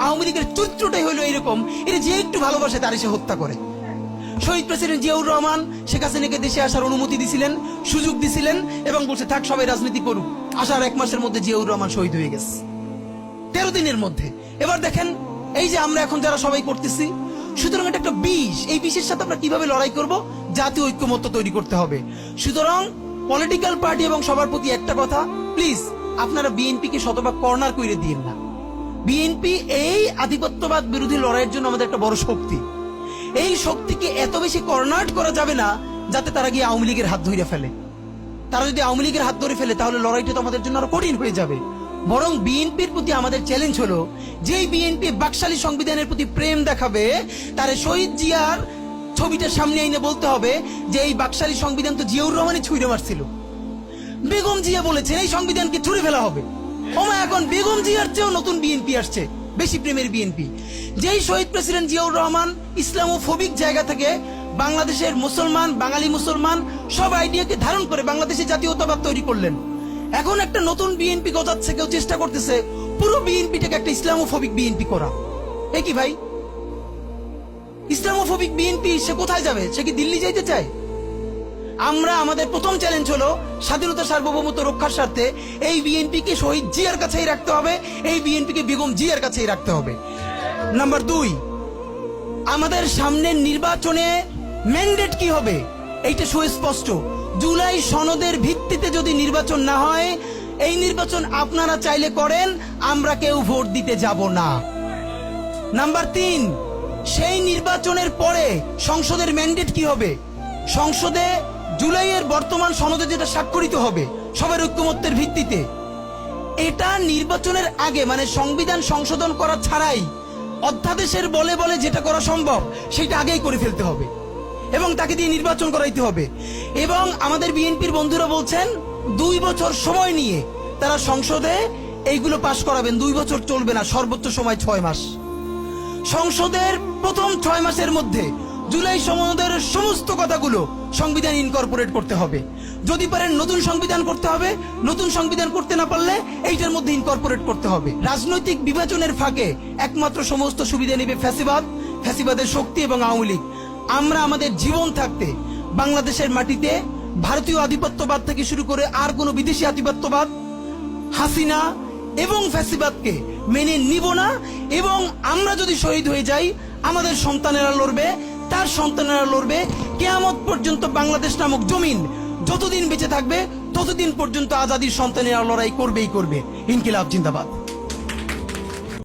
আওয়ামী লীগের চরিত্রটাই হলো এরকম, এর যে একটু ভালোবাসে তার সে হত্যা করে। শহীদ প্রেসিডেন্ট জিয়াউর রহমান শেখ হাসিনাকে দেশে আসার অনুমতি দিছিলেন, সুযোগ দিছিলেন এবং বলছে থাক সবাই রাজনীতি করুক। আসার 1 মাসের মধ্যে জিয়াউর রহমান শহীদ হয়ে গেছে, 13 দিনের মধ্যে। এবার দেখেন এই যে আমরা এখন যারা সবাই করতেছি, সুতরাং এটা একটা বিষ। এই বিষের সাথে আমরা কিভাবে লড়াই করব? জাতীয় ঐক্যমত্য তৈরি করতে হবে। সুতরাং পলিটিক্যাল পার্টি এবং সবার প্রতি একটা কথা, প্লিজ আপনারা বিএনপিকে শতভাগ কর্নার করে দিয়েন না। বিএনপি এই আধিপত্যবাদ বিরোধী লড়াইয়ের জন্য আমাদের একটা বড় শক্তি। এই শক্তিকে এত বেশি কর্নার করা যাবে না যাতে তারা গিয়ে আওয়ামী লীগের হাত ধরে ফেলে। তারা যদি আওয়ামী লীগের হাত ধরে ফেলে তাহলে লড়াইটা তো আমাদের জন্য আরো কঠিন হয়ে যাবে। বরং বিএনপির প্রতি আমাদের চ্যালেঞ্জ হলো, যেই বিএনপি বাকশালী সংবিধানের প্রতি প্রেম দেখাবে তারে শহীদ জিয়ার ছবিটা সামনে এনে বলতে হবে যে এই বাকশালী সংবিধান তো জিয়াউর রহমানই ছুঁড়ে মারছিল। বেগম জিয়া বলেছেন এই সংবিধানকে ছুঁড়ে ফেলা হবে। ওমা এখন বেগম জিয়ার চেয়েও নতুন বিএনপি আসছে, বেশি প্রেমের বিএনপি। যেই শহীদ প্রেসিডেন্ট জিয়াউর রহমান ইসলামোফোবিক জায়গা থেকে বাংলাদেশের মুসলমান, বাঙালি মুসলমান সব আইডিয়াকে ধারণ করে বাংলাদেশে জাতীয়তাবাদ তৈরি করলেন। এখন একটা নতুন বিএনপি গজাচ্ছে, কেউ চেষ্টা করতেছে পুরো বিএনপিটাকে একটা ইসলামোফোবিক বিএনপি করা। এ কি ভাই, ইসলামোফোবিক বিএনপি সে কোথায় যাবে? সে কি দিল্লি যাইতে চায়? আমরা আমাদের প্রথম চ্যালেঞ্জ হলো স্বাধীনতা সার্বভৌমত্ব রক্ষার স্বার্থে এই বিএনপিকে শহীদ জিয়ার কাছেই রাখতে হবে, এই বিএনপিকে বেগম জিয়ার কাছেই রাখতে হবে। নাম্বার 2, আমাদের সামনের নির্বাচনে ম্যান্ডেট কি হবে এইটা সুস্পষ্ট। জুলাই সনদের ভিত্তিতে যদি নির্বাচন না হয়, এই নির্বাচন আপনারা চাইলে করেন, আমরা কেউ ভোট দিতে যাব না। নাম্বার 3, সেই নির্বাচনের পরে সংসদের ম্যান্ডেট কি হবে? সংসদে জুলাইয়ের বর্তমান সনদে যেটা স্বাক্ষরিত হবে সবার ঐক্যমত্যের ভিত্তিতে, এটা নির্বাচনের আগে মানে সংবিধান সংশোধন করা ছাড়াই অধ্যাদেশের বলে বলে যেটা করা সম্ভব সেটা আগেই করে ফেলতে হবে এবং তাকে দিয়ে নির্বাচন করাইতে হবে। এবং আমাদের বিএনপির বন্ধুরা বলছেন 2 বছর সময় নিয়ে তারা সংসদে এইগুলো পাশ করাবেন। 2 বছর চলবে না, সর্বোচ্চ সময় 6 মাস। সংসদের প্রথম 6 মাসের মধ্যে জুলাই সনদের সমস্ত কথাগুলো সংবিধান ইনকর্পোরেট করতে হবে। যদি পারেন নতুন সংবিধান করতে হবে, নতুন সংবিধান করতে না পারলে এইটার মধ্যে ইনকর্পোরেট করতে হবে। রাজনৈতিক বিভাজনের ফাঁকে একমাত্র সমস্ত সুবিধা নেবে ফ্যাসিবাদ, ফ্যাসিবাদের শক্তি এবং আওয়ামী লীগ। আমরা আমাদের জীবন থাকতে বাংলাদেশের মাটিতে ভারতীয় আধিপত্যবাদ থেকে শুরু করে আর কোনো বিদেশি আধিপত্যবাদ, হাসিনা এবং ফ্যাসিবাদকে মেনে নিব না। এবং আমরা যদি শহীদ হয়ে যাই, আমাদের সন্তানেরা লড়বে, তার সন্তানেরা লড়বে। কিয়ামত পর্যন্ত বাংলাদেশ নামক জমিন যতদিন বেঁচে থাকবে ততদিন পর্যন্ত আজাদির সন্তানেরা লড়াই করবেই করবে। ইনকিলাব জিন্দাবাদ।